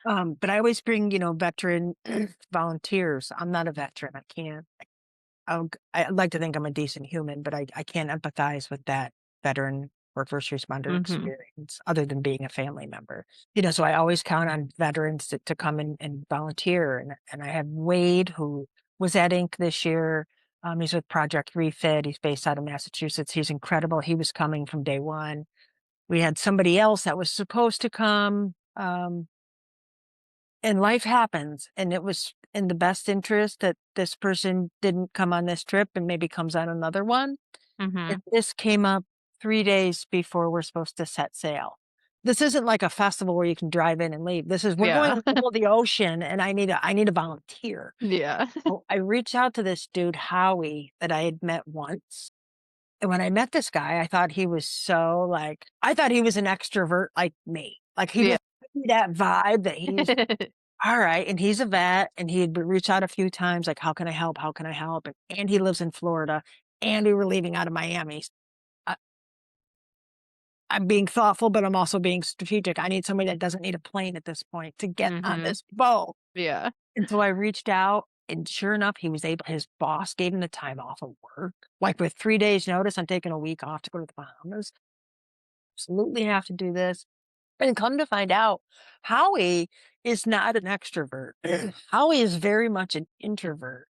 But I always bring, veteran volunteers. I'm not a veteran. I can't. I'd like to think I'm a decent human, but I can't empathize with that veteran or first responder Mhm. experience other than being a family member. So I always count on veterans to come and volunteer. And I have Wade, who was at Inc. this year. He's with Project Refit. He's based out of Massachusetts. He's incredible. He was coming from day one. We had somebody else that was supposed to come. And life happens, and it was in the best interest that this person didn't come on this trip and maybe comes on another one. And Mhm. this came up 3 days before we're supposed to set sail. This isn't like a festival where you can drive in and leave. This is we're going Yeah. in the middle of the ocean, and I need a volunteer. Yeah. So I reached out to this dude, Howie, that I had met once. And when I met this guy, I thought he was I thought he was an extrovert like me. Like he Yeah. was that vibe that he's all right, and he's a vet, and he'd reached out a few times, like, "How can I help? How can I help?" And he lives in Florida, and we were leaving out of Miami. I I'm being thoughtful, but I'm also being strategic. I need somebody that doesn't need a plane at this point to get on Mhm. this boat. Yeah. And so I reached out, and sure enough, his boss gave him the time off of work. Like, with 3 days notice, I'm taking a week off to go to the Bahamas. Absolutely have to do this. And come to find out, Howie is not an extrovert. Howie is very much an introvert.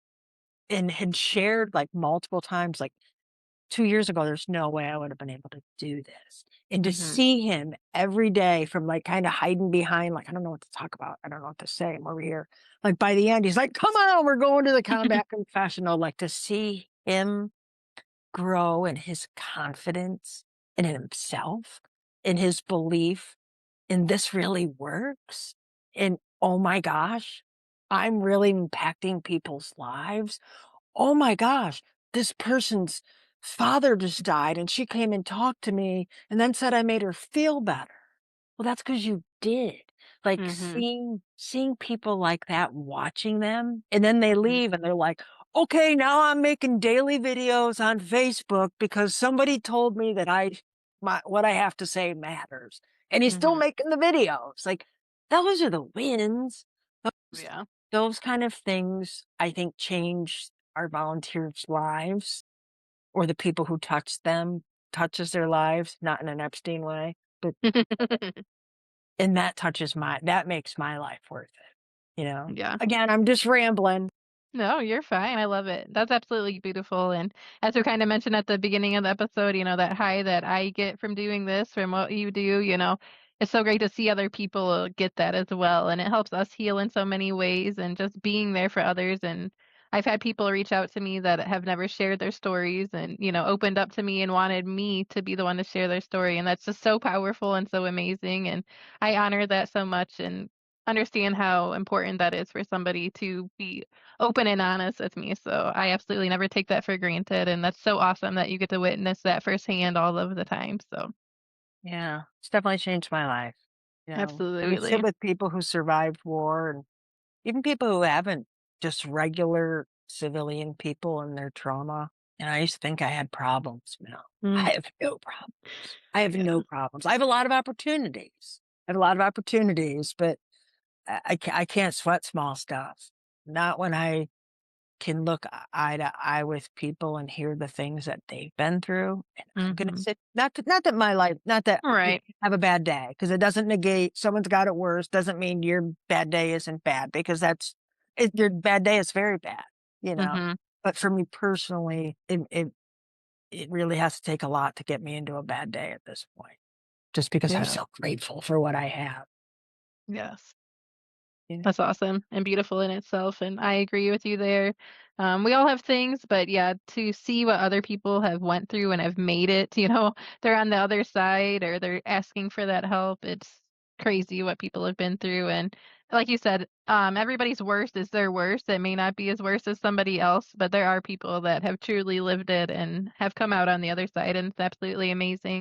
And had shared, like, multiple times, like, 2 years ago, there's no way I would have been able to do this. And to Mhm. see him every day from, like, kinda hiding behind, like, I don't know what to talk about. I don't know what to say. I'm over here. Like, by the end, he's like, "Come on, we're going to the combat confessional." Like, to see him grow in his confidence in himself, in his belief and this really works, and oh my gosh, I'm really impacting people's lives. Oh my gosh, this person's father just died, and she came and talked to me and then said I made her feel better. Well, that's because you did. Like, Mhm. seeing people like that, watching them, and then they Mhm. leave and they're like, "Okay, now I'm making daily videos on Facebook because somebody told me that what I have to say matters." And he's still Mhm. making the videos. Like, those are the wins. Those Yeah. those kind of things, I think, change our volunteers' lives or the people who touches their lives, not in an Epstein way, but and that makes my life worth it, you know? Yeah. Again, I'm just rambling. No, you're fine. I love it. That's absolutely beautiful. And as we kind of mentioned at the beginning of the episode, that high that I get from doing this, from what you do, it's so great to see other people get that as well. And it helps us heal in so many ways and just being there for others. And I've had people reach out to me that have never shared their stories and, opened up to me and wanted me to be the one to share their story. And that's just so powerful and so amazing. And I honor that so much and understand how important that is for somebody to be open and honest with me, so I absolutely never take that for granted, and that's so awesome that you get to witness that firsthand all of the time, so Yeah, it's definitely changed my life, when you sit absolutely. with people who survived war and even people who haven't, just regular civilian people and their trauma, and I used to think I had problems, Mm, I have no problems. I have yeah. no problems. I have a lot of opportunities. I have a lot of opportunities, but I can't sweat small stuff. Not when I can look eye to eye with people and hear the things that they've been through, and I'm gonna Mhm. sit not that my life not that you Right. have a bad day, because it doesn't negate someone's got it worse, doesn't mean your bad day isn't bad, because your bad day is very bad, you know? Mhm. But for me personally, it really has to take a lot to get me into a bad day at this point, just because I'm Yeah. so grateful for what I have, Yes. you know? That's awesome and beautiful in itself, and I agree with you there. We all have things, but yeah, to see what other people have went through and have made it, they're on the other side or they're asking for that help. It's crazy what people have been through, and like you said, everybody's worst is their worst. It may not be as worse as somebody else, but there are people that have truly lived it and have come out on the other side, and it's absolutely amazing.